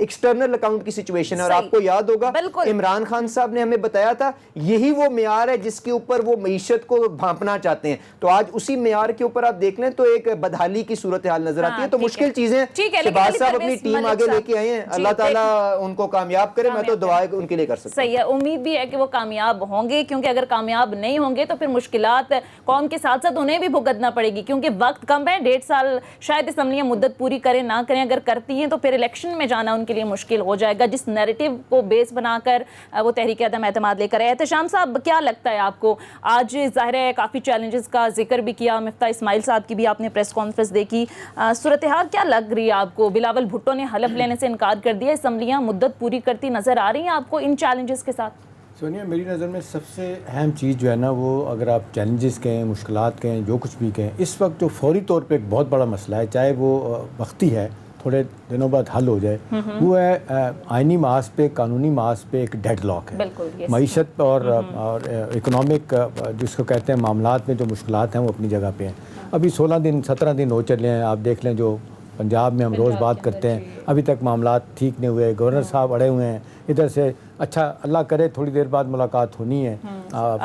External account کی situation ہے. اور آپ کو یاد ہوگا عمران خان صاحب نے ہمیں بتایا تھا یہی وہ معیار ہے جس کے اوپر وہ معیشت کو بھانپنا چاہتے ہیں. تو آج اسی معیار کے اوپر آپ دیکھ لیں تو ایک بدحالی کی صورتحال نظر آتی ہے. تو مشکل چیزیں شہباز صاحب اپنی ٹیم آگے لے کے آئے ہیں, اللہ تعالیٰ ان کو کامیاب کرے. میں تو دعا ان کے لیے کر سکتا ہوں. صحیح ہے, امید بھی ہے کہ وہ کامیاب ہوں گے, کیونکہ اگر کامیاب نہیں ہوں گے تو پھر مشکلات قوم کے ساتھ ساتھ انہیں بھی بھگتنا پڑے گی, کیونکہ وقت کم ہے. 1.5 سال شاید اسمبلیاں مدت پوری کریں نہ کریں, اگر کرتی ہیں تو پھر الیکشن میں جانا ان کے لیے مشکل ہو جائے گا, جس نیریٹو کو بیس بنا کر وہ تحریک عدم اعتماد لے کر ہے. احتشام صاحب, کیا لگتا ہے آپ کو, آج ظاہر ہے کافی چیلنجز کا ذکر بھی کیا, مفتاح اسماعیل صاحب کی بھی آپ نے پریس کانفرنس دیکھی, صورتحال کیا لگ رہی ہے آپ کو؟ بلاول بھٹو نے حلف لینے سے انکار کر دیا, اسمبلیاں مدت پوری کرتی نظر آ رہی ہیں آپ کو ان چیلنجز کے ساتھ؟ سونیا, میری نظر میں سب سے اہم چیز جو ہے نا, وہ اگر آپ چیلنجز کہیں, مشکلات کہیں, جو کچھ بھی کہیں, اس وقت جو فوری طور پہ ایک بہت بڑا مسئلہ ہے, چاہے وہ وقتی ہے, تھوڑے دنوں بعد حل ہو جائے, وہ ہے آئینی محاذ پہ, قانونی محاذ پہ ایک ڈیڈ لاک ہے. معیشت اور اکنامک جس کو کہتے ہیں معاملات میں جو مشکلات ہیں وہ اپنی جگہ پہ ہیں. ابھی 16 دن 17 دن ہو چلے ہیں, آپ دیکھ لیں جو پنجاب میں ہم روز بات کرتے ہیں, ابھی تک معاملات ٹھیک نہیں ہوئے, گورنر صاحب اڑے ہوئے ہیں ادھر سے. اچھا اللہ کرے تھوڑی دیر بعد ملاقات ہونی ہے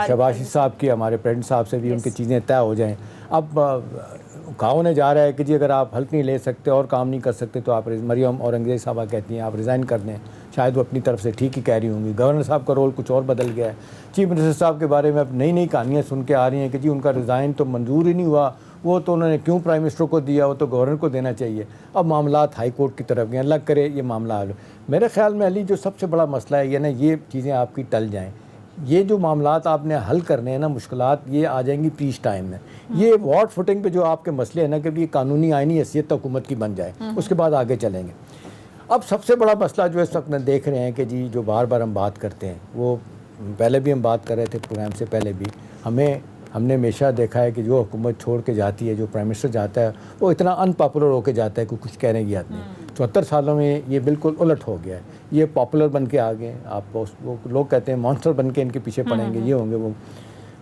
شہباز صاحب کی, ہمارے پریزیڈنٹ صاحب سے بھی ان کی چیزیں طے ہو جائیں. اب کہا ہونے جا رہا ہے کہ جی اگر آپ حلف نہیں لے سکتے اور کام نہیں کر سکتے تو آپ, مریم اورنگزیب صاحبہ کہتی ہیں آپ ریزائن کر دیں. شاید وہ اپنی طرف سے ٹھیک ہی کہہ رہی ہوں گی. گورنر صاحب کا رول کچھ اور بدل گیا ہے. چیف منسٹر صاحب کے بارے میں اب نئی نئی کہانیاں سن کے آ رہی ہیں کہ جی ان کا ریزائن تو منظور ہی نہیں ہوا, وہ تو انہوں نے کیوں پرائم منسٹر کو دیا, وہ تو گورنر کو دینا چاہیے. اب معاملات ہائی کورٹ کی طرف گئے, اللہ کرے یہ معاملہ حل. میرے خیال میں علی جو سب سے بڑا مسئلہ ہے یہ یہ چیزیں آپ کی ٹل جائیں. یہ جو معاملات آپ نے حل کرنے ہیں نا, مشکلات یہ آ جائیں گی پیس ٹائم میں. یہ وارڈ فوٹنگ پہ جو آپ کے مسئلے ہیں نا کہ یہ قانونی آئینی حیثیت حکومت کی بن جائے, اس کے بعد آگے چلیں گے. اب سب سے بڑا مسئلہ جو اس وقت میں دیکھ رہے ہیں کہ جی جو بار بار ہم بات کرتے ہیں, وہ پہلے بھی ہم بات کر رہے تھے پروگرام سے پہلے بھی, ہم نے ہمیشہ دیکھا ہے کہ جو حکومت چھوڑ کے جاتی ہے, جو پرائم منسٹر جاتا ہے, وہ اتنا ان پاپولر ہو کے جاتا ہے کہ کچھ کہنے کی یاد نہیں. 74 سالوں میں یہ بالکل الٹ ہو گیا ہے. یہ پاپولر بن کے آ گئے, آپ لوگ کہتے ہیں مانسٹر بن کے ان کے پیچھے پڑیں گے, یہ ہوں گے وہ.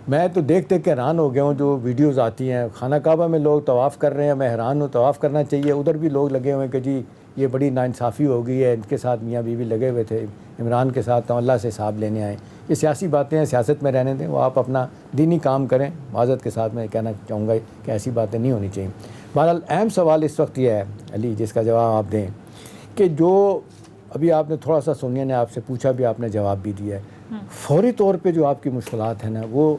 میں تو دیکھ کے حیران ہو گیا ہوں جو ویڈیوز آتی ہیں. خانہ کعبہ میں لوگ طواف کر رہے ہیں, میں حیران ہوں, طواف کرنا چاہیے. ادھر بھی لوگ لگے ہوئے ہیں کہ جی یہ بڑی ناانصافی ہو گئی ہے, ان کے ساتھ میاں بیوی لگے ہوئے تھے, عمران کے ساتھ تو اللہ سے حساب لینے آئے. یہ سیاسی باتیں ہیں, سیاست میں رہنے دیں, وہ آپ اپنا دینی کام کریں. معذرت کے ساتھ میں کہنا چاہوں گا کہ ایسی باتیں نہیں ہونی چاہیے. بہرحال اہم سوال اس وقت یہ ہے علی, جس کا جواب آپ دیں, کہ جو ابھی آپ نے تھوڑا سا سونیا نے آپ سے پوچھا بھی, آپ نے جواب بھی دیا ہے. فوری طور پہ جو آپ کی مشکلات ہیں نا, وہ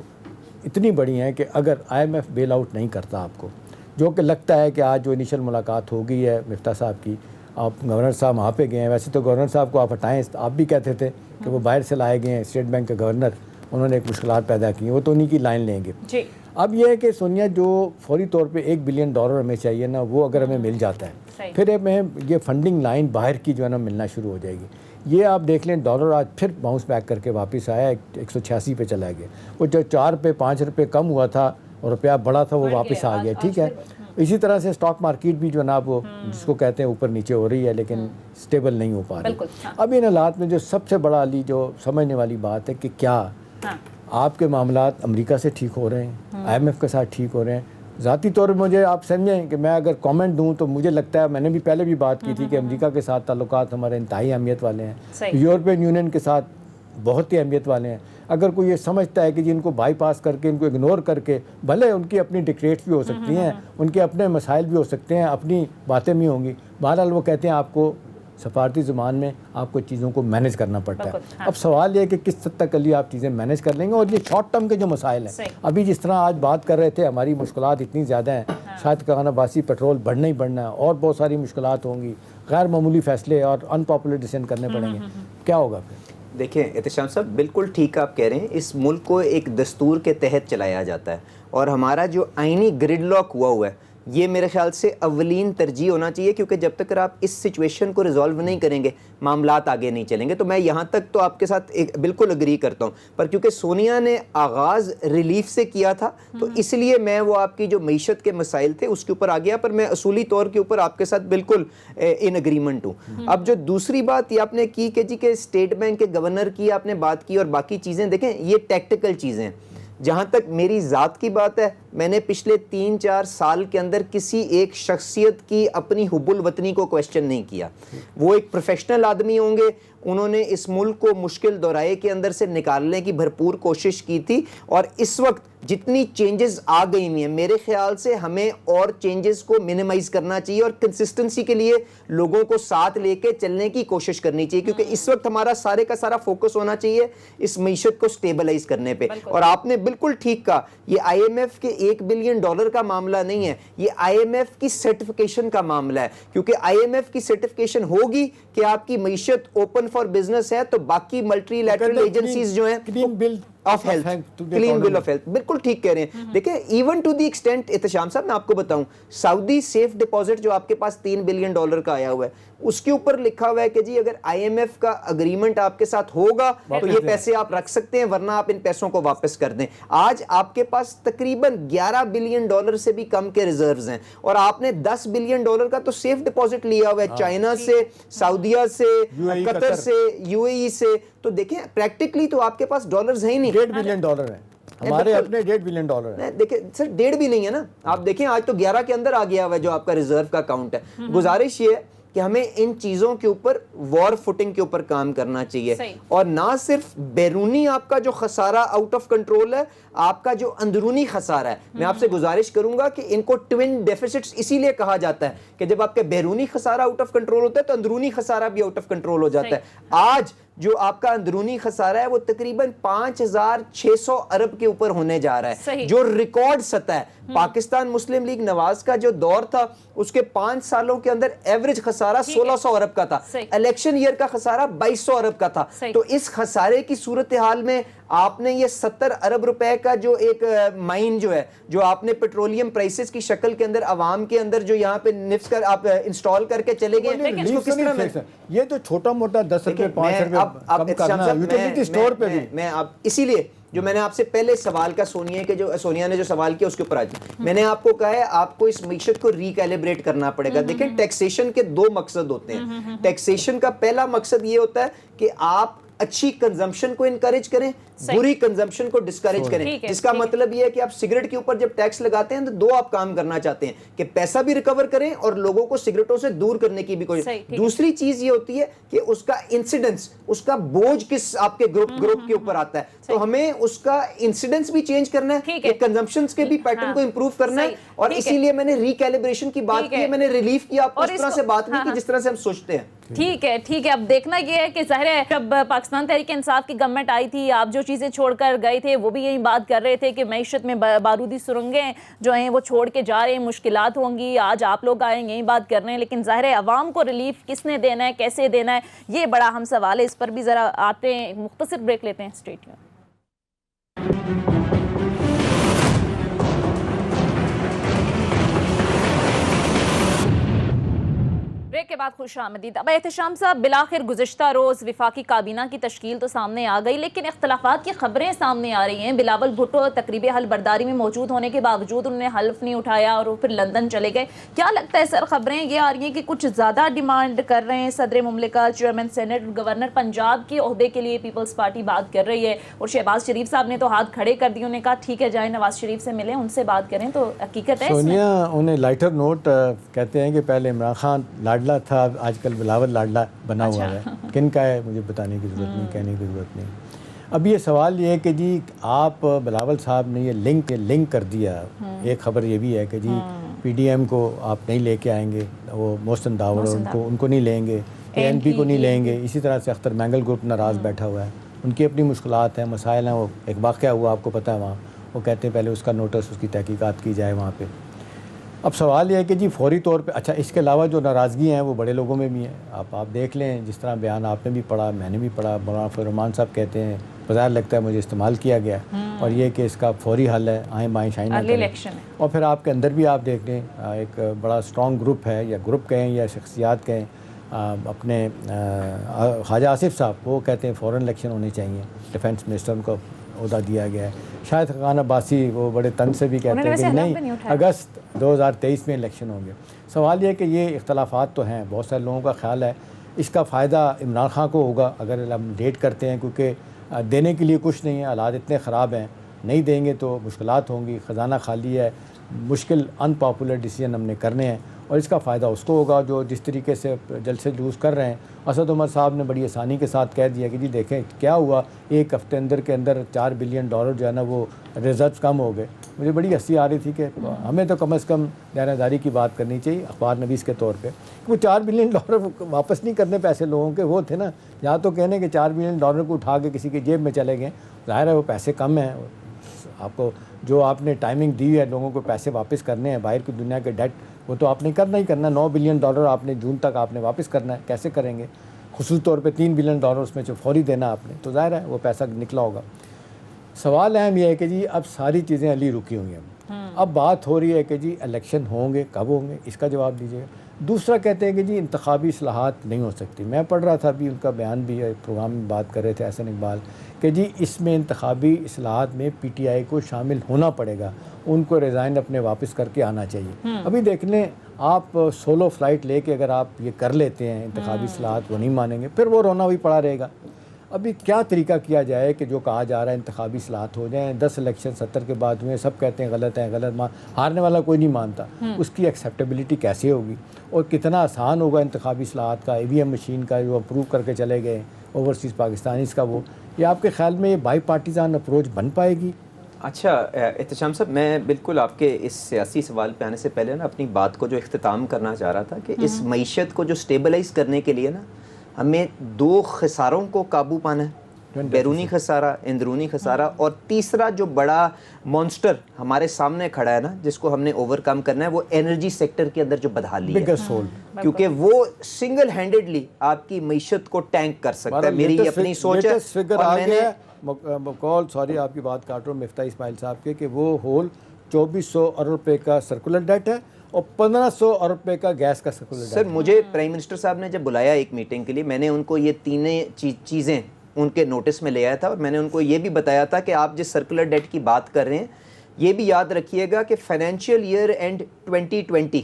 اتنی بڑی ہیں کہ اگر IMF بیل آؤٹ نہیں کرتا آپ کو, جو کہ لگتا ہے کہ آج جو انیشل ملاقات ہو گئی ہے مفتاح صاحب کی, آپ گورنر صاحب وہاں پہ گئے ہیں. ویسے تو گورنر صاحب کو آپ ہٹائیں, آپ بھی کہتے تھے کہ وہ باہر سے لائے گئے ہیں, اسٹیٹ بینک کے گورنر, انہوں نے ایک مشکلات پیدا کی ہیں, وہ تو انہی کی لائن لیں گے. اب یہ ہے کہ سونیا جو فوری طور پہ $1 بلین ہمیں چاہیے نا, وہ اگر ہمیں مل جاتا ہے, پھر ہمیں یہ فنڈنگ لائن باہر کی جو ہے نا ملنا شروع ہو جائے گی. یہ آپ دیکھ لیں ڈالر آج پھر باؤنس بیک کر کے واپس آیا, 186 پہ چلا گیا. وہ جو 4 پہ 5 روپے کم ہوا تھا اور روپیہ بڑا تھا, وہ واپس آ گیا. ٹھیک ہے, اسی طرح سے اسٹاک مارکیٹ بھی جو ہے نا وہ جس کو کہتے ہیں اوپر نیچے ہو رہی ہے, لیکن اسٹیبل نہیں ہو پا رہی. اب ان حالات میں جو سب سے بڑا علی جو سمجھنے والی بات ہے کہ کیا آپ کے معاملات امریکہ سے ٹھیک ہو رہے ہیں, IMF کے ساتھ ٹھیک ہو رہے ہیں. ذاتی طور پر مجھے آپ سمجھیں کہ میں اگر کامنٹ دوں تو مجھے لگتا ہے, میں نے بھی پہلے بھی بات کی تھی کہ امریکہ کے ساتھ تعلقات ہمارے انتہائی اہمیت والے ہیں, یورپین یونین کے ساتھ بہت ہی اہمیت والے ہیں. اگر کوئی یہ سمجھتا ہے کہ جن کو بائی پاس کر کے, ان کو اگنور کر کے, بھلے ان کی اپنی ڈکٹیٹس بھی ہو سکتی ہیں, ان کے اپنے مسائل بھی ہو سکتے ہیں, اپنی باتیں بھی ہوں گی, بہرحال وہ کہتے ہیں آپ کو سفارتی زبان میں آپ کو چیزوں کو مینیج کرنا پڑتا ہے. اب سوال یہ ہے کہ کس حد تک علی آپ چیزیں مینیج کر لیں گے. اور یہ شارٹ ٹرم کے جو مسائل ہیں, ابھی جس طرح آج بات کر رہے تھے, ہماری مشکلات اتنی زیادہ ہیں, شاید کہانا باسی پیٹرول بڑھنا ہی بڑھنا ہے, اور بہت ساری مشکلات ہوں گی, غیر معمولی فیصلے اور ان پاپولر ڈیسیژن کرنے پڑیں گے. کیا ہوگا پھر؟ دیکھیں احتشام صاحب, بالکل ٹھیک آپ کہہ رہے ہیں. اس ملک کو ایک دستور کے تحت چلایا جاتا ہے, اور ہمارا جو آئینی گرڈ لاک ہوا ہے, یہ میرے خیال سے اولین ترجیح ہونا چاہیے, کیونکہ جب تک آپ اس سچویشن کو ریزالو نہیں کریں گے, معاملات آگے نہیں چلیں گے. تو میں یہاں تک تو آپ کے ساتھ بالکل اگری کرتا ہوں, پر کیونکہ سونیا نے آغاز ریلیف سے کیا تھا, تو اس لیے میں وہ آپ کی جو معیشت کے مسائل تھے اس کے اوپر آ گیا, پر میں اصولی طور کے اوپر آپ کے ساتھ بالکل ان اگریمنٹ ہوں. اب جو دوسری بات یہ آپ نے کی کہ جی کہ اسٹیٹ بینک کے گورنر کی آپ نے بات کی, اور باقی چیزیں دیکھیں یہ ٹیکٹیکل چیزیں ہیں. جہاں تک میری ذات کی بات ہے, میں نے پچھلے 3-4 سال کے اندر کسی ایک شخصیت کی اپنی حب الوطنی کو کویسچن نہیں کیا. وہ ایک پروفیشنل آدمی ہوں گے, انہوں نے اس ملک کو مشکل دورائے کے اندر سے نکالنے کی بھرپور کوشش کی تھی, اور اس وقت جتنی چینجز آ گئی ہوئی ہیں میرے خیال سے ہمیں اور چینجز کو منیمائز کرنا چاہیے اور کنسسٹنسی کے لیے لوگوں کو ساتھ لے کے چلنے کی کوشش کرنی چاہیے, کیونکہ اس وقت ہمارا سارے کا سارا فوکس ہونا چاہیے اس معیشت کو سٹیبلائز کرنے پہ. اور آپ نے بالکل ٹھیک کہا, یہ آئی ایم ایف کے $1 بلین کا معاملہ نہیں ہے, یہ آئی ایم ایف کی سرٹیفکیشن کا معاملہ ہے, کیونکہ آئی ایم ایف کی سرٹیفکیشن ہوگی کہ آپ کی معیشت اوپن فار بزنس ہے تو باقی ملٹی لیٹرل ایجنسیز جو ہیں of health, clean bill of health, بالکل ٹھیک کہہ رہے ہیں. دیکھیں even to the extent Ehtesham sahab میں آپ کو بتاؤں, سعودی سیف ڈپازٹ جو آپ کے پاس $3 بلین کا آیا ہوا ہے, اس کے اوپر لکھا ہوا ہے کہ جی اگر آئی ایم ایف کا اگریمنٹ آپ کے ساتھ ہوگا تو یہ پیسے آپ رکھ سکتے ہیں, ورنہ آپ ان پیسوں کو واپس کر دیں. آج آپ کے پاس تقریباً $11 بلین سے بھی کم کے ریزروز ہیں, اور آپ نے $10 بلین کا تو سیف ڈپازٹ لیا ہوا ہے چائنا سے, سعودیہ سے, قطر سے, یو اے ای سے. تو دیکھیں پریکٹیکلی تو آپ کے پاس ڈالرز ہیں ہی نہیں. $1.5 بلین ہے ہمارے اپنے $1.5 بلین ہے. دیکھیں سر 1.5 بھی نہیں ہے نا, آپ دیکھیں آج تو 11 کے اندر آ گیا ہوا ہے جو آپ کا ریزرو کا اکاؤنٹ ہے. گزارش یہ ہے کہ ہمیں ان چیزوں کے اوپر وار فوٹنگ کے اوپر کام کرنا چاہیے, اور نہ صرف بیرونی آپ کا جو خسارہ آؤٹ آف کنٹرول ہے, آپ کا جو اندرونی خسارہ ہے. میں آپ سے گزارش کروں گا کہ ان کو ٹوین ڈیفیسٹس اسی لیے کہا جاتا ہے کہ جب آپ کا بیرونی خسارہ آؤٹ آف کنٹرول ہوتا ہے تو اندرونی خسارہ بھی آؤٹ آف کنٹرول ہو جاتا ہے. آج جو آپ کا اندرونی خسارہ ہے وہ تقریباً 5,600 ارب کے اوپر ہونے جا رہا ہے, جو ریکارڈ سطح ہے. پاکستان مسلم لیگ نواز کا جو دور تھا اس کے 5 سالوں کے اندر ایوریج خسارہ 1,600 ارب کا تھا, الیکشن ایئر کا خسارہ 2,200 ارب کا تھا. تو اس خسارے کی صورتحال میں آپ نے یہ 70 ارب روپے کا جو ایک مائن جو ہے, جو آپ نے پیٹرولیم پرائسز کی شکل کے اندر عوام کے اندر جو یہاں پہ نفس کر آپ انسٹال کر کے چلے گئے, اس کو کس طرح یہ تو چھوٹا موٹا 10 روپے 5 روپے کم کرنا یوٹیلیٹی سٹور پہ بھی. میں اب اسی لیے جو میں نے آپ سے پہلے سوال کا سونیا نے جو سوال کیا اس کے اوپر آج میں نے آپ کو کہا ہے آپ کو اس معیشت کو ریکیلیبریٹ کرنا پڑے گا. دیکھیں ٹیکسیشن کے 2 مقصد ہوتے ہیں. ٹیکسیشن کا پہلا مقصد یہ ہوتا ہے کہ آپ اچھی کنزمپشن کو انکریج کریں, بری کنزمپشن کو ڈسکریج کریں, جس کا مطلب یہ ہے کہ آپ سگریٹ کے اوپر جب ٹیکس لگاتے ہیں تو 2 آپ کام کرنا چاہتے ہیں کہ پیسہ بھی ریکور کریں اور لوگوں کو سگریٹوں سے دور کرنے کی بھی کوشش. دوسری چیز یہ ہوتی ہے کہ اس کا انسیڈنس, اس کا بوجھ کس آپ کے گروپ کے اوپر آتا ہے, تو ہمیں اس کا انسیڈنس بھی چینج کرنا ہے, کہ کنزمپشنز کے بھی پیٹرن کو امپروو کرنا ہے. اور اسی لیے میں نے ریکیلیبریشن کی بات کی ہے, میں نے ریلیف کی آپ کو اس طرح سے بات نہیں کی جس طرح سے ہم سوچتے ہیں. ٹھیک ہے. اب دیکھنا یہ ہے کہ ظاہر ہے جب پاکستان تحریک انصاف کی گورنمنٹ آئی تھی, آپ جو چیزیں چھوڑ کر گئے تھے وہ بھی یہی بات کر رہے تھے کہ معیشت میں بارودی سرنگیں جو ہیں وہ چھوڑ کے جا رہے ہیں, مشکلات ہوں گی. آج آپ لوگ آئیں یہی بات کر رہے ہیں, لیکن ظاہر ہے عوام کو ریلیف کس نے دینا ہے, کیسے دینا ہے, یہ بڑا اہم سوال ہے. اس پر بھی ذرا آتے ہیں, مختصر بریک لیتے ہیں. Stay tune. بریک کے بعد خوش آمدید. اب احتشام صاحب, بالآخر گزشتہ روز وفاقی کابینہ کی تشکیل تو سامنے آ گئی, لیکن اختلافات کی خبریں سامنے آ رہی ہیں. بلاول بھٹو تقریب حل برداری میں موجود ہونے کے باوجود انہوں نے حلف نہیں اٹھایا اور وہ پھر لندن چلے گئے. کیا لگتا ہے سر, خبریں یہ آ رہی ہیں کہ کچھ زیادہ ڈیمانڈ کر رہے ہیں صدر مملکت, چیئرمین سینٹ, گورنر پنجاب کے عہدے کے لیے پیپلز پارٹی بات کر رہی ہے, اور شہباز شریف صاحب نے تو ہاتھ کھڑے کر دیے, انہوں نے کہا ٹھیک ہے جائیں نواز شریف سے ملیں, ان سے بات کریں. تو حقیقت ہے سونیا انہیں لائٹر نوٹ کہتے ہیں کہ پہلے عمران خان لاڈلا تھا, آج کل بلاول لاڈلا بنا ہوا ہے. کن کا ہے مجھے بتانے کی ضرورت نہیں, کہنے کی ضرورت نہیں. اب یہ سوال یہ ہے کہ جی آپ بلاول صاحب نے یہ لنک کر دیا. ایک خبر یہ بھی ہے کہ جی پی ڈی ایم کو آپ نہیں لے کے آئیں گے, وہ محسن داور ان کو نہیں لیں گے, اے این پی کو نہیں لیں گے. اسی طرح سے اختر مینگل گروپ ناراض بیٹھا ہوا ہے, ان کی اپنی مشکلات ہیں, مسائل ہیں. وہ ایک واقعہ ہوا آپ کو پتہ ہے وہاں, وہ کہتے ہیں پہلے اس کا نوٹس, اس کی تحقیقات کی جائے وہاں پہ. اب سوال یہ ہے کہ جی فوری طور پہ, اچھا اس کے علاوہ جو ناراضگی ہیں وہ بڑے لوگوں میں بھی ہیں. آپ دیکھ لیں, جس طرح بیان آپ نے بھی پڑھا, میں نے بھی پڑھا, مولانا فضل الرحمان صاحب کہتے ہیں بظاہر لگتا ہے مجھے استعمال کیا گیا, اور یہ کہ اس کا فوری حل ہے, آئیں بائیں شائیں نہ کریں. اور پھر آپ کے اندر بھی آپ دیکھ لیں ایک بڑا اسٹرانگ گروپ ہے, یا گروپ کہیں یا شخصیات کہیں, اپنے خواجہ آصف صاحب وہ کہتے ہیں فوراً الیکشن ہونے چاہیے, ڈیفینس منسٹر ان کو عہدہ دیا گیا ہے. شاہد خاقان عباسی وہ بڑے تن سے بھی کہتے ہیں کہ نہیں اگست 2023 میں الیکشن ہوں گے. سوال یہ ہے کہ یہ اختلافات تو ہیں, بہت سارے لوگوں کا خیال ہے اس کا فائدہ عمران خان کو ہوگا اگر ہم ڈیٹ کرتے ہیں, کیونکہ دینے کے لیے کچھ نہیں ہے, حالات اتنے خراب ہیں. نہیں دیں گے تو مشکلات ہوں گی، خزانہ خالی ہے، مشکل ان پاپولر ڈیسیجن ہم نے کرنے ہیں، اور اس کا فائدہ اس کو ہوگا جو جس طریقے سے جلسے جلوس کر رہے ہیں۔ اسد عمر صاحب نے بڑی آسانی کے ساتھ کہہ دیا کہ جی دیکھیں کیا ہوا، ایک ہفتے کے اندر $4 بلین جو ہے نا وہ ریزروز کم ہو گئے۔ مجھے بڑی ہنسی آ رہی تھی کہ ہمیں تو کم از کم دیانت داری کی بات کرنی چاہیے اخبار نویس کے طور پہ، وہ $4 بلین واپس نہیں کرنے پیسے لوگوں کے، وہ تھے نا، یا تو کہنے کہ $4 بلین کو اٹھا کے کسی کی جیب میں چلے گئے، ظاہر ہے وہ پیسے کم ہیں، آپ کو جو آپ نے ٹائمنگ دی ہے لوگوں کو پیسے واپس کرنے ہیں، باہر کی دنیا کے ڈیٹ وہ تو آپ نے کرنا ہی کرنا، $9 بلین آپ نے جون تک آپ نے واپس کرنا ہے، کیسے کریں گے؟ خصوصی طور پہ $3 بلین اس میں جو فوری دینا آپ نے، تو ظاہر ہے وہ پیسہ نکلا ہوگا۔ سوال اہم یہ ہے کہ جی اب ساری چیزیں علی رکی ہوئی ہیں، اب بات ہو رہی ہے کہ جی الیکشن ہوں گے، کب ہوں گے، اس کا جواب دیجیے گا۔ دوسرا کہتے ہیں کہ جی انتخابی اصلاحات نہیں ہو سکتی، میں پڑھ رہا تھا ابھی ان کا بیان بھی ہے، پروگرام میں بات کر رہے تھے احسن اقبال کہ جی اس میں انتخابی اصلاحات میں پی ٹی آئی کو شامل ہونا پڑے گا، ان کو ریزائن اپنے واپس کر کے آنا چاہیے۔ ابھی دیکھ لیں آپ سولو فلائٹ لے کے اگر آپ یہ کر لیتے ہیں انتخابی اصلاحات وہ نہیں مانیں گے، پھر وہ رونا بھی پڑا رہے گا۔ ابھی کیا طریقہ کیا جائے کہ جو کہا جا رہا ہے انتخابی اصلاحات ہو جائیں، 10 الیکشن 70 کے بعد ہوئے، سب کہتے ہیں غلط ہیں، ہارنے والا کوئی نہیں مانتا، اس کی ایکسیپٹیبلٹی کیسے ہوگی اور کتنا آسان ہوگا انتخابی اصلاحات کا، EVM مشین کا جو اپروو کر کے چلے گئے اوورسیز پاکستانیز کا، وہ یہ آپ کے خیال میں یہ بائی پارٹیزان اپروچ بن پائے گی؟ اچھا احتشام صاحب، میں بالکل آپ کے اس سیاسی سوال پہ آنے سے پہلے نا اپنی بات کو جو اختتام کرنا چاہ رہا تھا کہ اس معیشت کو جو سٹیبلائز کرنے کے لیے نا ہمیں 2 خساروں کو قابو پانا ہے، بیرونی خسارہ، اندرونی خسارہ، اور تیسرا جو بڑا مونسٹر ہمارے سامنے کھڑا ہے نا جس کو ہم نے اوور کم کرنا ہے، وہ انرجی سیکٹر کے اندر جو بدحالی ہے، کیونکہ وہ سنگل ہینڈڈلی آپ کی معیشت کو ٹینک کر سکتا ہے۔ میری یہ اپنی سوچ ہے، اور میں نے مقول سوری آپ کی بات کاٹ رہا ہوں مفتاح اسماعیل صاحب کے، کہ وہ ہول 2400 ارب روپے کا سرکولر ڈیٹ ہے اور 1500 ارب روپے کا گیس کا سرکولر ڈیٹ۔ سر مجھے پرائم منسٹر صاحب نے جب بلایا ایک میٹنگ کے لیے، میں نے ان کو یہ تینیں چیزیں ان کے نوٹس میں لے آیا تھا، اور میں نے ان کو یہ بھی بتایا تھا کہ آپ جس سرکولر ڈیٹ کی بات کر رہے ہیں یہ بھی یاد رکھیے گا کہ financial year end 2020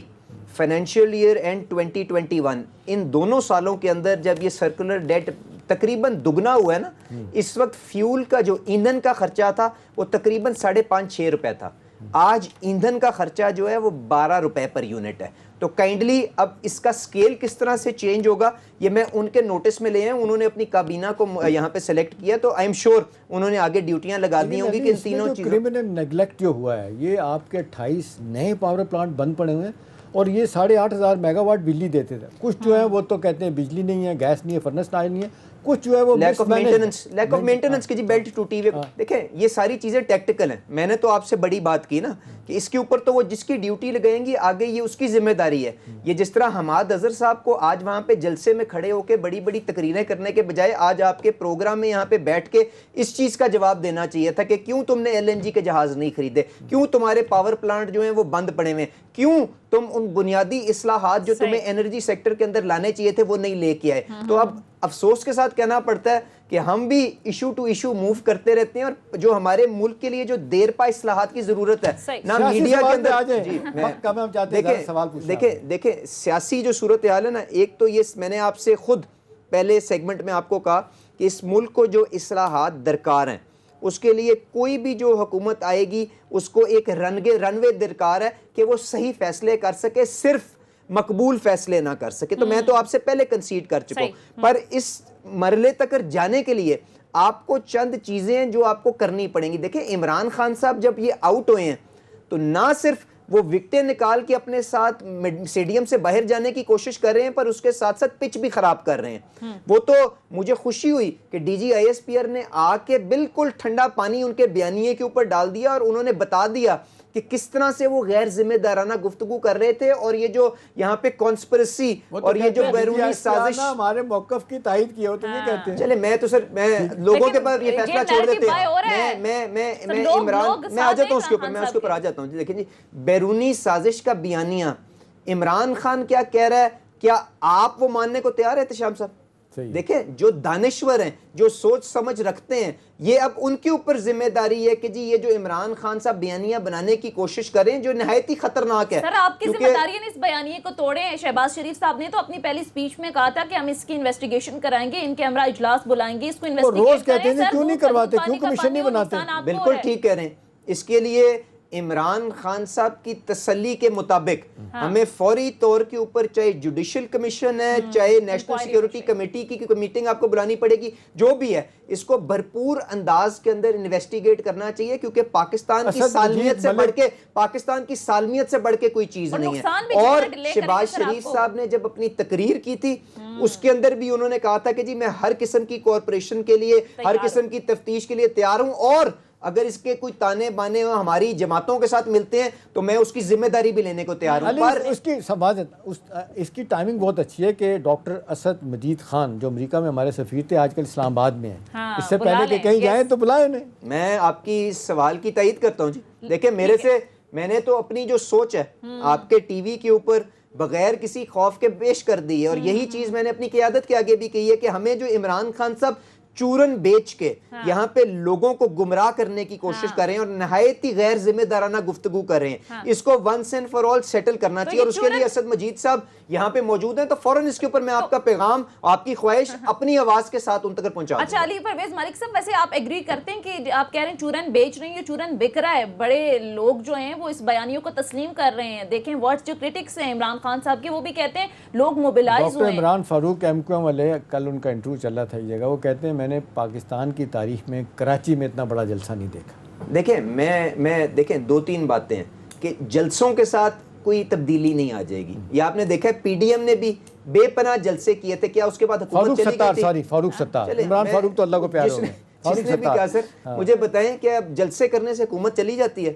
financial year end 2021 ان دونوں سالوں کے اندر جب یہ سرکولر ڈیٹ تقریباً دگنا ہوا ہے نا، اس وقت فیول کا جو ایندھن کا خرچہ تھا وہ تقریباً 5.5-6 روپے تھا، آج ایندھن کا خرچہ جو ہے وہ 12 روپے پر یونٹ ہے۔ تو کائنڈلی اب اس کا سکیل کس طرح سے چینج ہوگا یہ میں ان کے نوٹس میں لے ہیں، انہوں نے اپنی کابینہ کو یہاں پہ سلیکٹ کیا، تو آئی ایم شیور انہوں نے آگے ڈیوٹیاں لگا دی ہوں گی کہ ان تینوں چیزوں کرمنل نیگلیکٹ جو ہوا ہے، یہ آپ کے 28 نئے پاور پلانٹ بند پڑے ہوئے ہیں اور یہ 8,500 میگا واٹ بجلی دیتے تھے، کچھ جو ہے وہ تو کہتے ہیں بجلی نہیں ہے، گیس نہیں ہے، فرنس نہیں ہے، کچھ جو ہے وہ لیک آف مینٹیننس کی جی بیلٹ ٹوٹی ہوئی۔ دیکھیں یہ ساری چیزیں ٹیکٹیکل ہیں، میں نے تو آپ سے بڑی بات کی نا کہ اس کے اوپر تو وہ جس کی ڈیوٹی لگائیں گی آگے یہ اس کی ذمہ داری ہے۔ یہ جس طرح حماد اظہر صاحب کو آج وہاں پہ جلسے میں کھڑے ہو کے بڑی بڑی تقریریں کرنے کے بجائے آج آپ کے پروگرام میں یہاں پہ بیٹھ کے اس چیز کا جواب دینا چاہیے تھا کہ کیوں تم نے LNG کے جہاز نہیں خریدے، کیوں تمہارے پاور پلانٹ جو ہیں وہ بند پڑے ہوئے، کیوں تم ان بنیادی اصلاحات جو تمہیں انرجی سیکٹر کے اندر لانے چاہیے تھے وہ نہیں لے کے آئے۔ تو اب افسوس کے ساتھ کہنا پڑتا ہے کہ ہم بھی ایشو ٹو ایشو موو کرتے رہتے ہیں، اور جو ہمارے ملک کے لیے جو دیر پا اصلاحات کی ضرورت ہے نہ میڈیا کے اندر دیکھیں سیاسی جو صورتحال ہے نا، ایک تو یہ میں نے آپ سے خود پہلے سیگمنٹ میں آپ کو کہا کہ اس ملک کو جو اصلاحات درکار ہیں اس کے لیے کوئی بھی جو حکومت آئے گی اس کو ایک رن وے درکار ہے کہ وہ صحیح فیصلے کر سکے، صرف مقبول فیصلے نہ کر سکے۔ تو میں تو آپ سے پہلے کنسیڈ کر چکا ہوں، پر اس مرحلے تک جانے کے لیے آپ کو چند چیزیں جو آپ کو کرنی پڑیں گی۔ دیکھیں عمران خان صاحب جب یہ آؤٹ ہوئے ہیں تو نہ صرف وہ وکٹیں نکال کے اپنے ساتھ اسٹیڈیم سے باہر جانے کی کوشش کر رہے ہیں پر اس کے ساتھ ساتھ پچ بھی خراب کر رہے ہیں۔ وہ تو مجھے خوشی ہوئی کہ DGISPR نے آ کے بالکل ٹھنڈا پانی ان کے بیانیے کے اوپر ڈال دیا اور انہوں نے بتا دیا کہ کس طرح سے وہ غیر ذمہ دارانہ گفتگو کر رہے تھے، اور یہ جو یہاں پہ کانسپریسی اور یہ جو بیرونی سازش ہمارے موقف کی تائید کی ہو تو یہ کہتے ہیں۔ چلے میں تو سر میں لوگوں کے پاس یہ فیصلہ چھوڑ دیتے ہیں، میں عمران میں آ جاتا ہوں اس کے اوپر، میں اس کے اوپر آ جاتا ہوں۔ دیکھیں جی بیرونی سازش کا بیانیہ عمران خان کیا کہہ رہا ہے، کیا آپ وہ ماننے کو تیار ہے احتشام صاحب؟ دیکھیں جو دانشور ہیں, جو سوچ سمجھ رکھتے ہیں, یہ اب ان کے اوپر ذمہ داری ہے کہ جی یہ جو عمران خان صاحب بیانیہ بنانے کی کوشش کریں جو نہایت ہی خطرناک ہے. سر آپ کی ذمہ داری ہے اس بیانیے کو توڑیں. شہباز شریف صاحب نے تو اپنی پہلی سپیچ میں کہا تھا کہ ہم اس کی انویسٹیگیشن کرائیں گے, ان کے ہمراہ اجلاس بلائیں گے, اس کو روز کہتے ہیں کیوں نہیں کرواتے, کیوں کمیشن نہیں بناتے. بالکل ٹھیک کہہ رہے ہیں. اس کے لیے عمران خان صاحب کی تسلی کے مطابق ہمیں فوری طور کے اوپر چاہے جوڈیشل کمیشن ہے, چاہے نیشنل سیکیورٹی کمیٹی کی میٹنگ آپ کو بلانی پڑے گی, جو بھی ہے اس کو بھرپور انداز کے اندر انویسٹیگیٹ کرنا چاہیے, کیونکہ پاکستان کی سالمیت سے بڑھ کے کوئی چیز نہیں ہے. اور شہباز شریف صاحب نے جب اپنی تقریر کی تھی اس کے اندر بھی انہوں نے کہا تھا کہ جی میں ہر قسم کی کوآپریشن کے لیے, ہر قسم کی تفتیش کے لیے تیار ہوں, اور اگر اس کے کوئی تانے بانے ہماری جماعتوں کے ساتھ ملتے ہیں تو میں اس کی ذمہ داری بھی لینے کو تیار ہوں. پر اس کی ٹائمنگ بہت اچھی ہے کہ ڈاکٹر اسد مجید خان جو امریکہ میں ہمارے سفیر تھے آج کل اسلام آباد میں ہیں, اس سے پہلے کہ کہیں جائیں تو بلائیں انہیں. میں آپ کی سوال کی تائید کرتا ہوں. جی دیکھیں میں نے تو اپنی جو سوچ ہے آپ کے ٹی وی کے اوپر بغیر کسی خوف کے پیش کر دی ہے, اور یہی چیز میں نے اپنی قیادت کے آگے بھی کہی ہے کہ ہمیں جو عمران خان صاحب چورن بیچ کے یہاں پہ لوگوں کو گمراہ کرنے کی کوشش کر رہے ہیں اور نہایت ہی غیر ذمہ دارانہ گفتگو کر رہے ہیں, اس کو once and for all settle کرنا چاہیے. اور اس کے لیے اسد مجید صاحب یہاں پہ موجود ہیں, تو فوراً اس کے اوپر میں آپ کا پیغام, آپ کی خواہش اپنی آواز کے ساتھ ان تک پہنچا دوں. اچھا علی پرویز ملک صاحب, ویسے آپ ایگری کرتے ہیں کہ آپ کہہ رہے ہیں چورن بیچ رہے ہیں, یہ چورن بک رہا ہے, بڑے لوگ جو ہیں وہ اس بیانیوں کو تسلیم کر رہے ہیں. دیکھیں ورڈز جو کرٹکس ہیں عمران خان صاحب کے, وہ بھی کہتے ہیں لوگ موبلائز ہوئے ہیں. Doctor Imran Farooq M Q M والے, کل ان کا انٹرویو چل رہا تھا یہ جگہ, وہ کہتے ہیں میں نے پاکستان کی تاریخ میں کراچی میں اتنا بڑا جلسہ نہیں دیکھا. دیکھیں میں دیکھیں دو تین باتیں ہیں کہ جلسوں کے ساتھ کوئی تبدیلی نہیں آ جائے گی. یہ آپ نے دیکھا ہے پی ڈی ایم نے بھی بے پناہ جلسے کیے تھے, کیا اس کے بعد حکومت چلی گئی تھی؟ فاروق ستار, عمران فاروق تو اللہ کو پیار ہو گئے. جس نے بھی کہا سر مجھے بتائیں کہ اب جلسے کرنے سے حکومت چلی جاتی ہے؟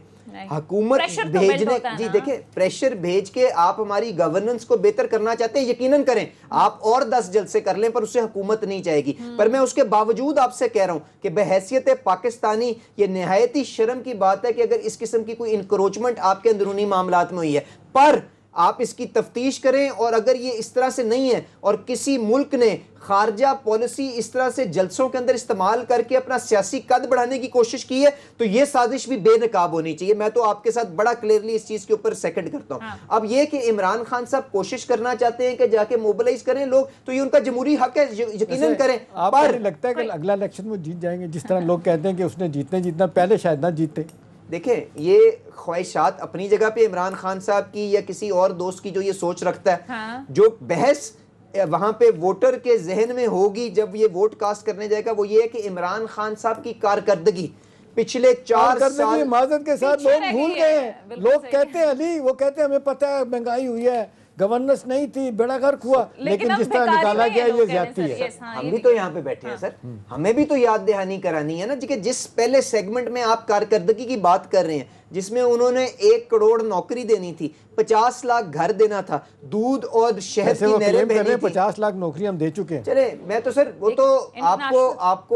حکومت بھیجنے, جی دیکھیں پریشر بھیج کے آپ ہماری گورننس کو بہتر کرنا چاہتے ہیں, یقیناً کریں, آپ اور 10 جلسے کر لیں پر اس سے حکومت نہیں جائے گی. پر میں اس کے باوجود آپ سے کہہ رہا ہوں کہ بحیثیت پاکستانی یہ نہایت ہی شرم کی بات ہے کہ اگر اس قسم کی کوئی انکروچمنٹ آپ کے اندرونی معاملات میں ہوئی ہے, پر آپ اس کی تفتیش کریں, اور اگر یہ اس طرح سے نہیں ہے اور کسی ملک نے خارجہ پالیسی اس طرح سے جلسوں کے اندر استعمال کر کے اپنا سیاسی قد بڑھانے کی کوشش کی ہے تو یہ سازش بھی بے نقاب ہونی چاہیے. میں تو آپ کے ساتھ بڑا کلیئرلی اس چیز کے اوپر سیکنڈ کرتا ہوں. اب یہ کہ عمران خان صاحب کوشش کرنا چاہتے ہیں کہ جا کے موبلائز کریں لوگ, تو یہ ان کا جمہوری حق ہے, یقیناً کریں. آپ کو لگتا ہے کہ اگلا الیکشن وہ جیت جائیں گے جس طرح لوگ کہتے ہیں کہ اس نے جیتنا پہلے شاید نہ جیتے؟ دیکھیں یہ خواہشات اپنی جگہ پہ عمران خان صاحب کی یا کسی اور دوست کی جو یہ سوچ رکھتا ہے, جو بحث وہاں پہ ووٹر کے ذہن میں ہوگی جب یہ ووٹ کاسٹ کرنے جائے گا وہ یہ ہے کہ عمران خان صاحب کی کارکردگی پچھلے 4 سال معذرت کے ساتھ لوگ بھول گئے ہیں. لوگ کہتے ہیں علی, وہ کہتے ہیں ہمیں پتہ ہے مہنگائی ہوئی ہے, گورننس نہیں تھی, بیڑا غرق ہوا, لیکن جس طرح نکالا گیا یہ زیادتی ہے. ہم بھی تو یہاں پہ بیٹھے ہیں سر, ہمیں بھی تو یاد دہانی کرانی ہے نا کہ جس پہلے سیگمنٹ میں آپ کارکردگی کی بات کر رہے ہیں, جس میں انہوں نے 1 کروڑ نوکری دینی تھی, 50 لاکھ گھر دینا تھا, دودھ اور شہد کی نہریں بہنی تھی. 50 لاکھ نوکری ہم دے چکے ہیں. چلے میں تو سر وہ تو آپ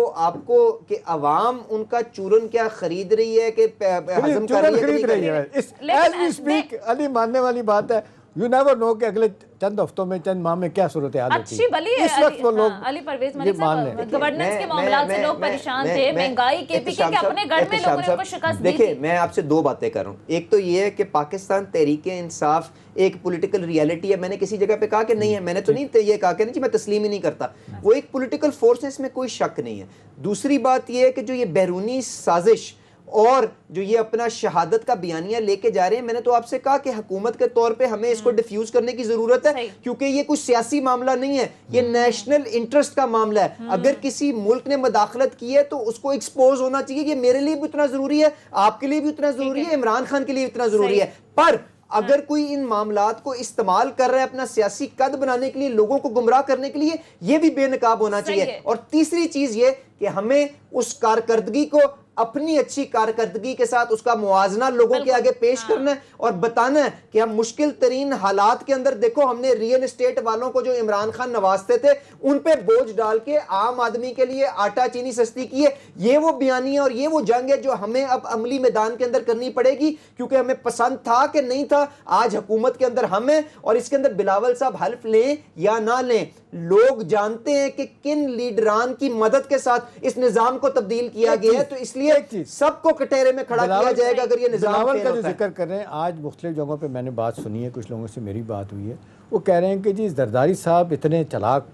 کو کہ عوام ان کا چورن کیا خرید رہی ہے کہ ہضم کر رہی ہے. ایز وی سپیک علی ماننے والی بات ہے, یو نیور نو کہ اگلے چند ہفتوں میں چند ماہ میں کیا صورتحال ہوتی ہے. اس وقت وہ لوگ علی پرویز ملک صاحب گورننس کے معاملات سے لوگ پریشان تھے, مہنگائی کے پی کے اپنے گھر میں لوگوں نے ان کو شکست دی. دیکھیں میں آپ سے 2 باتیں کر رہا ہوں. ایک تو یہ ہے کہ پاکستان تحریک انصاف ایک پولیٹیکل ریالٹی ہے. میں نے کسی جگہ پہ کہا کہ نہیں ہے, میں نے تو نہیں یہ کہا کہ نہیں, میں تسلیم ہی نہیں کرتا. وہ ایک پولیٹیکل فورس ہے, اس میں کوئی شک نہیں ہے. دوسری بات یہ ہے کہ جو یہ بیرونی سازش اور جو یہ اپنا شہادت کا بیانیہ لے کے جا رہے ہیں, میں نے تو آپ سے کہا کہ حکومت کے طور پہ ہمیں اس کو ڈیفیوز کرنے کی ضرورت ہے, کیونکہ یہ کوئی سیاسی معاملہ نہیں ہے, یہ نیشنل انٹرسٹ کا معاملہ ہے. اگر کسی ملک نے مداخلت کی ہے تو اس کو ایکسپوز ہونا چاہیے. یہ میرے لیے بھی اتنا ضروری ہے, آپ کے لیے بھی اتنا ضروری ہے, عمران خان کے لیے اتنا ضروری ہے. پر اگر کوئی ان معاملات کو استعمال کر رہا ہے اپنا سیاسی قد بنانے کے لیے, لوگوں کو گمراہ کرنے کے لیے, یہ بھی بے نقاب ہونا چاہیے. اور تیسری چیز یہ کہ ہمیں اس کارکردگی کو اپنی اچھی کارکردگی کے ساتھ اس کا موازنہ لوگوں کے آگے پیش کرنا ہے اور بتانا ہے کہ ہم مشکل ترین حالات کے اندر, دیکھو ہم نے ریئل اسٹیٹ والوں کو جو عمران خان نوازتے تھے ان پہ بوجھ ڈال کے عام آدمی کے لیے آٹا چینی سستی کی ہے. یہ وہ بیانیہ اور یہ وہ جنگ ہے جو ہمیں اب عملی میدان کے اندر کرنی پڑے گی, کیونکہ ہمیں پسند تھا کہ نہیں تھا, آج حکومت کے اندر ہم ہیں اور اس کے اندر بلاول صاحب حلف لیں یا نہ لیں, لوگ جانتے ہیں کہ کن لیڈران کی مدد کے ساتھ اس نظام کو تبدیل کیا گیا ہے، تو اس لیے سب کو کٹہرے میں کھڑا کیا جائے گا اگر یہ نظام بلاول فیل کا جو ہوتا ہے۔ ذکر کر رہے ہیں، آج مختلف جگہوں پہ میں نے بات سنی ہے، کچھ لوگوں سے میری بات ہوئی ہے، وہ کہہ رہے ہیں کہ جی زرداری صاحب اتنے چلاک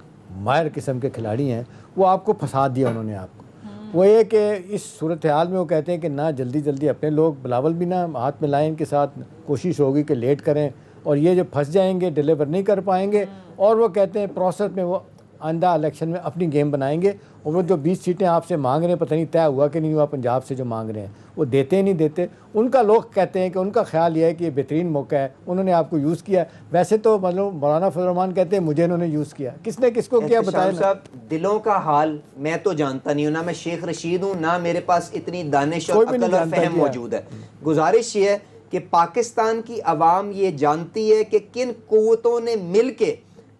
ماہر قسم کے کھلاڑی ہیں، وہ آپ کو پھنسا دیا انہوں نے آپ کو۔ وہ یہ کہ اس صورتحال میں وہ کہتے ہیں کہ نہ جلدی جلدی اپنے لوگ بلاول بھی نہ ہاتھ میں لائیں، ان کے ساتھ کوشش ہوگی کہ لیٹ کریں، اور یہ جو پھنس جائیں گے ڈیلیور نہیں کر پائیں گے، اور وہ کہتے ہیں پروسیس میں وہ آئندہ الیکشن میں اپنی گیم بنائیں گے، اور وہ جو 20 سیٹیں آپ سے مانگ رہے ہیں، پتہ نہیں طے ہوا کہ نہیں ہوا، پنجاب سے جو مانگ رہے ہیں وہ دیتے نہیں دیتے، ان کا لوگ کہتے ہیں کہ ان کا خیال یہ ہے کہ یہ بہترین موقع ہے، انہوں نے آپ کو یوز کیا۔ ویسے تو مطلب مولانا فضل الرحمان کہتے ہیں مجھے انہوں نے یوز کیا، کس نے کس کو کیا بتایا نا۔ صاحب دلوں کا حال میں تو جانتا نہیں ہوں، نہ میں شیخ رشید ہوں، نہ میرے پاس اتنی دانش اور عقل اور فہم موجود ہے۔ گزارش یہ ہے کہ پاکستان کی عوام یہ جانتی ہے کہ کن قوتوں نے مل کے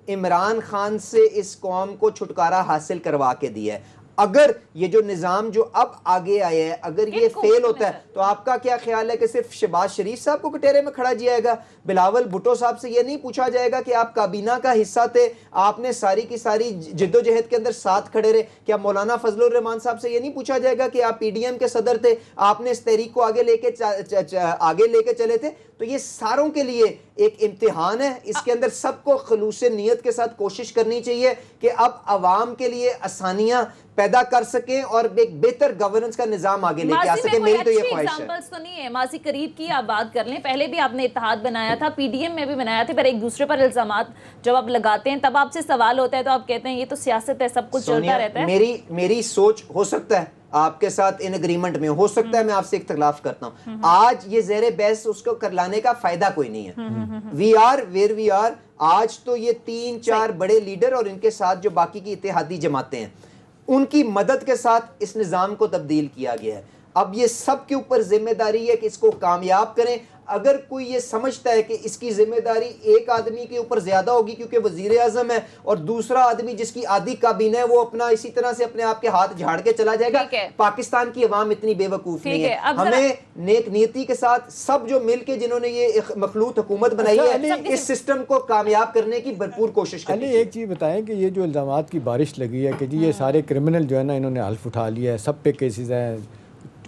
عمران خان سے اس قوم کو چھٹکارا حاصل کروا کے دیا ہے۔ اگر یہ جو نظام جو اب آگے آیا ہے اگر یہ فیل ہوتا ہے تو آپ کا کیا خیال ہے کہ صرف شہباز شریف صاحب کو کٹہرے میں کھڑا جائے گا؟ بلاول بھٹو صاحب سے یہ نہیں پوچھا جائے گا کہ آپ کابینہ کا حصہ تھے، آپ نے ساری کی ساری جد و جہد کے اندر ساتھ کھڑے رہے؟ کیا مولانا فضل الرحمان صاحب سے یہ نہیں پوچھا جائے گا کہ آپ پی ڈی ایم کے صدر تھے، آپ نے اس تحریک کو آگے لے کے چلے تھے؟ تو یہ ساروں کے لیے ایک امتحان ہے، اس کے اندر سب کو خلوص نیت کے ساتھ کوشش کرنی چاہیے کہ اب عوام کے لیے آسانیاں پیدا کر سکیں اور ایک بہتر گورننس کا نظام آگے لے کے آ سکیں۔ میری تو یہ خواہش ہے۔ سنیے، ماضی قریب کی آپ بات کر لیں، پہلے بھی آپ نے اتحاد بنایا تھا، پی ڈی ایم میں بھی بنایا تھا، پر ایک دوسرے پر الزامات جب آپ لگاتے ہیں تب آپ سے سوال ہوتا ہے تو آپ کہتے ہیں یہ تو سیاست ہے، سب کچھ چلتا رہتا ہے۔ میری سوچ ہو سکتا ہے آپ کے ساتھ ان اگریمنٹ میں ہو سکتا ہے میں آپ سے اختلاف کرتا ہوں، آج یہ زیر بحث اس کو کرلانے کا فائدہ کوئی نہیں ہے۔ We are where we are. آج تو یہ 3-4 بڑے لیڈر اور ان کے ساتھ جو باقی کی اتحادی جماعتیں ہیں ان کی مدد کے ساتھ اس نظام کو تبدیل کیا گیا ہے۔ اب یہ سب کے اوپر ذمہ داری ہے کہ اس کو کامیاب کریں۔ اگر کوئی یہ سمجھتا ہے کہ اس کی ذمہ داری ایک آدمی کے اوپر زیادہ ہوگی کیونکہ وزیر اعظم ہے اور دوسرا آدمی جس کی آدھی کابینہ ہے وہ اپنا اسی طرح سے اپنے آپ کے ہاتھ جھاڑ کے چلا جائے گا، پاکستان کی عوام اتنی بے وقوف نہیں ہے۔ ہمیں نیک نیتی کے ساتھ سب جو مل کے جنہوں نے یہ مخلوط حکومت بنائی ہے اس سسٹم کو کامیاب کرنے کی بھرپور کوشش کریں۔ ایک چیز بتائیں کہ یہ جو الزامات کی بارش لگی ہے کہ جی یہ سارے کرمنل جو ہے نا انہوں نے حلف اٹھا لیا ہے، سب پہ کیسز ہیں،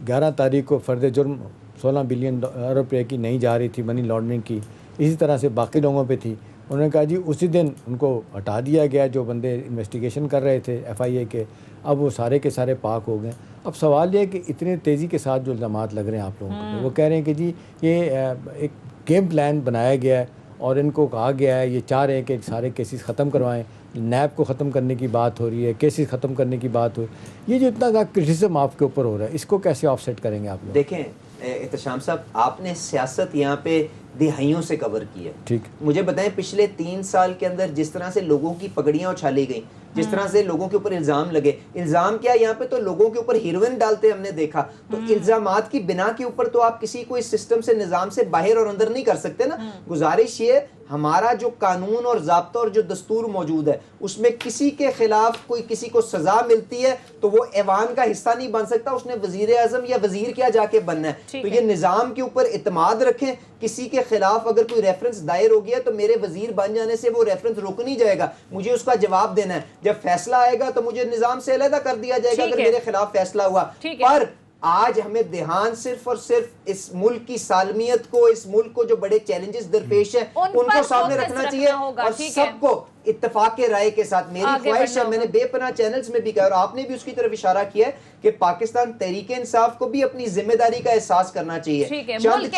11 تاریخ کو فرد جرم 16 بلین روپے کی نہیں جا رہی تھی منی لانڈرنگ کی، اسی طرح سے باقی لوگوں پہ تھی، انہوں نے کہا جی اسی دن ان کو ہٹا دیا گیا جو بندے انویسٹیگیشن کر رہے تھے ایف آئی اے کے، اب وہ سارے کے سارے پاک ہو گئے۔ اب سوال یہ ہے کہ اتنے تیزی کے ساتھ جو الزامات لگ رہے ہیں آپ لوگوں کو، وہ کہہ رہے ہیں کہ جی یہ ایک گیم پلان بنایا گیا ہے اور ان کو کہا گیا ہے، یہ چاہ رہے ہیں کہ سارے کیسز ختم کروائیں، نیب کو ختم کرنے کی بات ہو رہی ہے، کیسز ختم کرنے کی بات ہو رہی ہے، یہ جو اتنا کا کرٹیسزم آپ کے اوپر ہو رہا ہے اس کو کیسے آف سیٹ کریں گے آپ لوگ؟ دیکھیں احتشام صاحب، آپ نے سیاست یہاں پہ دہائیوں سے کور کی ہے، ٹھیک، مجھے بتائیں پچھلے 3 سال کے اندر جس طرح سے لوگوں کی پگڑیاں اچھالی گئیں، جس طرح سے لوگوں کے اوپر الزام لگے، الزام کیا یہاں پہ تو لوگوں کے اوپر ہیروئن ڈالتے ہم نے دیکھا، تو الزامات کی بنا کے اوپر تو آپ کسی کو اس سسٹم سے نظام سے باہر اور اندر نہیں کر سکتے نا۔ گزارش یہ ہمارا جو قانون اور ضابطہ اور جو دستور موجود ہے اس میں کسی کے خلاف کوئی کسی کو سزا ملتی ہے تو وہ ایوان کا حصہ نہیں بن سکتا، اس نے وزیر اعظم یا وزیر کیا جا کے بننا ہے۔ تو یہ نظام کے اوپر اعتماد رکھیں، کسی کے خلاف اگر کوئی ریفرنس دائر ہو گیا تو میرے وزیر بن جانے سے وہ ریفرنس رک نہیں جائے گا، مجھے اس کا جواب دینا ہے، جب فیصلہ آئے گا تو مجھے نظام سے علیحدہ کر دیا جائے گا اگر میرے خلاف فیصلہ ہوا۔ پر آج ہمیں دھیان صرف اور صرف اس ملک کی سالمیت کو، اس ملک کو جو بڑے چیلنجز درپیش ہیں ان کو سامنے رکھنا چاہیے اور سب کو اتفاق رائے کے ساتھ۔ میری خواہش ہے، میں نے بے پناہ چینلز میں بھی کہا اور آپ نے بھی اس کی طرف اشارہ کیا ہے کہ پاکستان تحریک انصاف کو بھی اپنی ذمہ داری کا احساس کرنا چاہیے۔ چند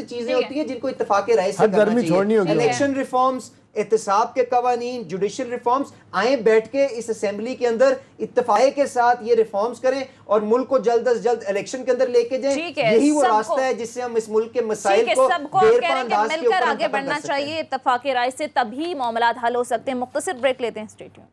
چیزیں ہوتی ہیں جن کو اتفاق رائے سے کرنا چاہیے، الیکشن ریفارمز، احتساب کے قوانین، جوڈیشل ریفارمز، آئیں بیٹھ کے اس اسمبلی کے اندر اتفاق کے ساتھ یہ ریفارمز کریں اور ملک کو جلد از جلد الیکشن کے اندر لے کے جائیں۔ یہی وہ راستہ ہے جس سے ہم اس ملک کے مسائل کو دیر پا انداز کے اوپر آگے بڑھنا چاہیے، اتفاق رائے سے تبھی معاملات حل ہو سکتے ہیں۔ مختصر بریک لیتے ہیں، اسٹے ٹیون۔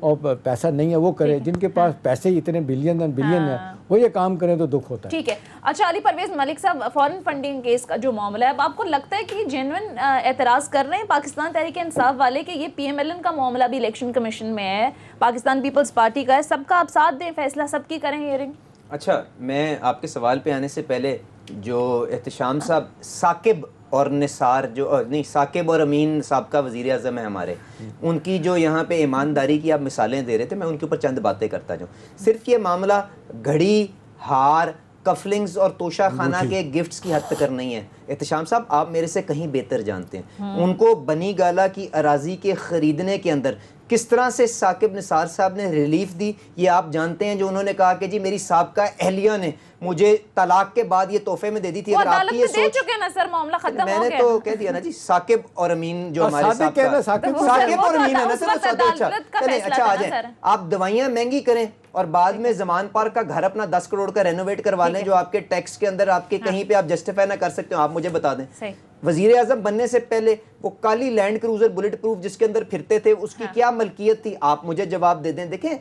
اور پیسہ نہیں ہے وہ کرے, جن کے پاس پیسے اتنے بلین اینڈ بلین ہیں وہ یہ کام کریں تو دکھ ہوتا ہے. ٹھیک ہے. اچھا علی پرویز ملک صاحب, فورن فنڈنگ کیس کا جو معاملہ ہے, اب آپ کو لگتا ہے کہ جینوئن اعتراض کر رہے ہیں پاکستان تحریک انصاف والے کہ یہ پی ایم ایل این کا معاملہ بھی الیکشن کمیشن میں ہے, پاکستان پیپلز پارٹی کا ہے, سب کا آپ ساتھ دیں, فیصلہ سب کی کریں ہیئرنگ؟ اچھا, میں آپ کے سوال پہ آنے سے پہلے جو احتشام صاحب ثاقب اور نثار جو نہیں ثاقب اور امین سابقہ وزیر اعظم ہیں ہمارے, ان کی جو یہاں پہ ایمانداری کی آپ مثالیں دے رہے تھے, میں ان کے اوپر چند باتیں کرتا جاؤں. صرف یہ معاملہ گھڑی, ہار, کفلنگز اور توشہ خانہ کے گفٹس کی حد تک نہیں ہے. احتشام صاحب آپ میرے سے کہیں بہتر جانتے ہیں, ان کو بنی گالا کی اراضی کے خریدنے کے اندر کس طرح سے ثاقب نثار صاحب نے ریلیف دی یہ آپ جانتے ہیں, جو انہوں نے کہا کہ جی میری سابقہ اہلیہ نے مجھے طلاق کے بعد یہ تحفے میں دے دی تھی. وہ اگر آپ عدالت کی میں یہ دے سوچ, چکے نا سر, معاملہ ختم ہو گیا. میں نے تو کہہ دیا نا جی, ثاقب اور امین جو ہمارے ثاقب اور امین ہے نا سر. چلیں اچھا آ جائیں, آپ دوائیاں مہنگی کریں اور بعد میں زمان پارک کا گھر اپنا 10 کروڑ کا رینوویٹ کروا لیں, جو آپ کے ٹیکس کے اندر آپ کے کہیں پہ آپ جسٹیفائی نہ کر سکتے ہو, آپ مجھے بتا دیں. وزیر اعظم بننے سے پہلے وہ کالی لینڈ کروزر بلٹ پروف جس کے اندر پھرتے تھے, اس کی کیا ملکیت تھی, آپ مجھے جواب دے دیں. دیکھیں,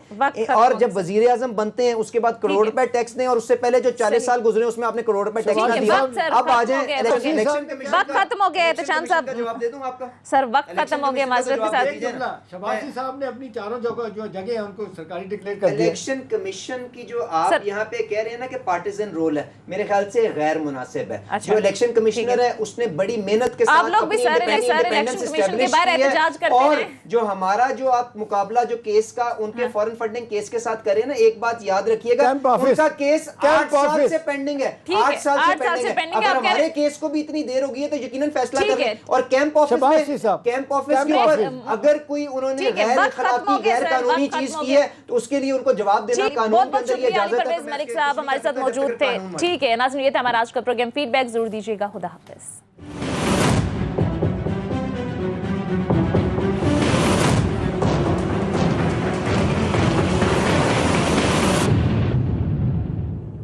اور جب وزیر اعظم بنتے ہیں اس کے بعد کروڑ روپے ٹیکس دیں, اور اس سے پہلے جو 40 سال گزرے اس میں آپ نے کروڑ روپے ٹیکس نہ دیا. اب آ جائیں الیکشن کمیشن, وقت ختم ہو گیا احتشام صاحب, جواب دے دوں آپ کا سر وقت ختم ہو گیا معذرت کے ساتھ. شباسی صاحب نے اپنی چاروں جگہ ہیں ان کو سرکاری ڈکلیئر کر دیا. الیکشن کمیشن کی جو آپ یہاں پہ کہہ رہے ہیں نا کہ پارٹیزن رول ہے, میرے خیال سے غیر مناسب ہے. جو الیکشن کمیشنر ہے اس نے بڑی محنت کے ساتھ لوگ بھی سارے الیکشن کمیشن کے باہر احتجاج کرتے ہیں, اور جو ہمارا جو آپ مقابلہ جو کیس کا ان کے فورن فنڈنگ کیس کے ساتھ کریں نا, ایک بات یاد رکھیے گا, ان کا کیس 8 سال سے پینڈنگ ہے, 8 سال سے پینڈنگ ہے. اگر ہمارے کیس کو بھی اتنی دیر ہو گئی ہے تو یقیناً فیصلہ کر لیں. اور کیمپ آفس کے اوپر اگر کوئی انہوں نے غیر اخلاقی غیر قانونی چیز کی ہے تو اس کے لیے ان کو جواب دینا قانون کے اندر یہ اجازت ہے. ملک صاحب ہمارے ساتھ موجود تھے. ٹھیک ہے ناظرین, یہ تھا ہمارا آج کا پروگرام. فیڈ بیک ضرور دیجیے گا. خدا حافظ.